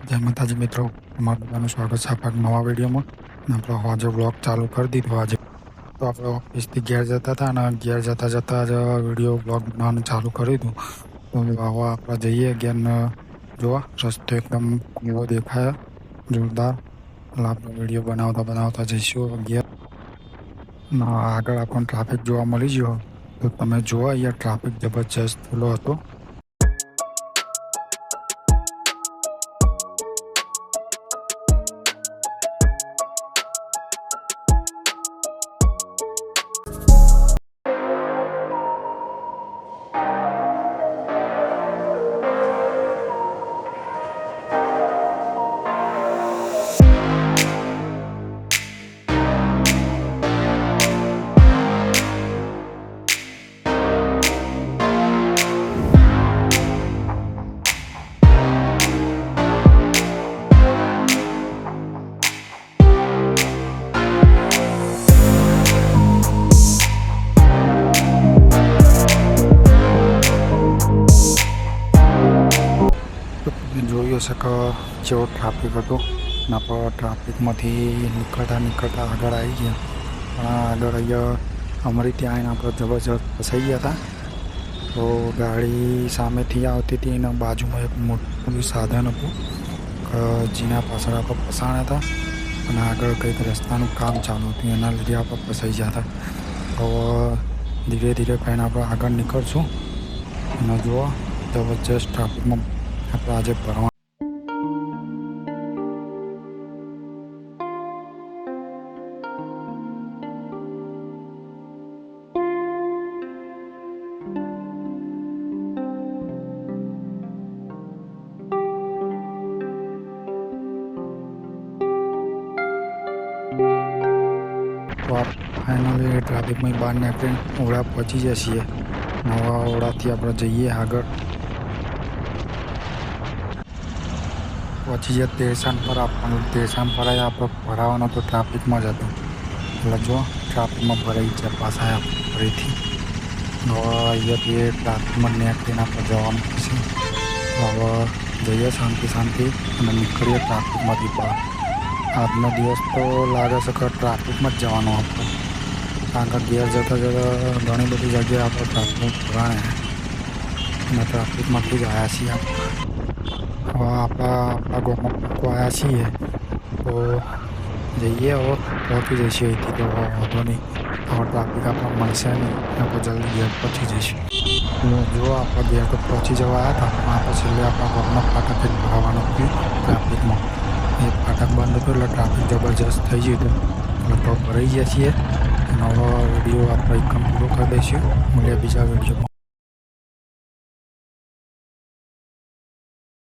જય માતાજી મિત્રો, તમારું બધાનું સ્વાગત છે આપણા નવા વિડીયોમાં. આપણે આજે વ્લોગ ચાલુ કરી દીધો. આજે તો આપણે ઓફિસથી ઘેર જતા હતા અને ઘેર જતાં જ વિડીયો વ્લોગ બનાવવાનું ચાલુ કરી દીધું. તો હવે આપણે જઈએ ઘેરને જોવા. રસ્તો એકદમ એવો દેખાય જોરદાર. એટલે આપણે વિડીયો બનાવતા જઈશું ઘેર. આગળ આપણને ટ્રાફિક જોવા મળી ગયો. તો તમે જુઓ, અહીંયા ટ્રાફિક જબરજસ્ત થયેલો હતો. જોયું હશે કે જેવો ટ્રાફિક હતો ને આપણે ટ્રાફિકમાંથી નીકળતા આગળ આવી ગયા. પણ આગળ અહીંયા અમારી ત્યાં આવીને આપણે જબરજસ્ત ફસાઈ ગયા હતા. તો ગાડી સામેથી આવતી હતી અને બાજુમાં એક મોટું સાધન હતું કે જેના પાછળ આપણે ફસાણા હતા અને આગળ કંઈક રસ્તાનું કામ ચાલુ હતું, એના લીધે આપણે ફસાઈ ગયા હતા. હવે ધીરે ધીરે કહીને આપણે આગળ નીકળશું અને જુઓ જબરજસ્ત ટ્રાફિકમાં આપણે આજે ભરવા. તો ફાઇનલી ટ્રાફિકમાં બહાર નીકળીને ઓળા પહોંચી જઈએ છીએ. નવા ઓળાથી આપણે જઈએ આગળ. પહોંચી જઈએ તેરસાન પર. આપવાનું તેરસાન પર આપણે ભરાવાનો તો ટ્રાફિકમાં જ હતો. એટલે જો ટ્રાફિકમાં ભરાઈ છે પાછા ફરીથી. હવે અહીંયાથી ટ્રાફિકમાં નીકળીને આપણે જવાનું છે. હવે જઈએ શાંતિ અને નીકળીએ ટ્રાફિકમાંથી બહાર. આજનો દિવસ તો લાગે છે કે ટ્રાફિકમાં જ જવાનો આપણે, કારણ કે ઘેર જતાં ઘણી બધી જગ્યાએ આપણે ટ્રાફિક ભરાણે અને ટ્રાફિકમાંથી જ આવ્યા છીએ. હવે આપણા ગામમાં આવ્યા છીએ તો જઈએ. હવે પહોંચી જઈશું અહીંથી તો વાંધો નહીં. હવે ટ્રાફિક આપણે મળશે નહીં, આપણે જલ્દી ઘેર પહોંચી જઈશું. જો આપણે ઘેર તો પહોંચી જવા આવ્યા હતા, આપણે છેલ્લે આપણા ગામના ફાટક જ ભરાવાનું હતું ટ્રાફિકમાં. એ ફાટક બંધ હતું એટલે ટ્રાફિક જબરજસ્ત થઈ ગયું હતું. એટલે તો ભરાઈ ગયા છીએ અને હવે વિડીયો આપણે એકદમ પૂરો કરી દઈશું. મળીએ બીજા વિડીયોમાં.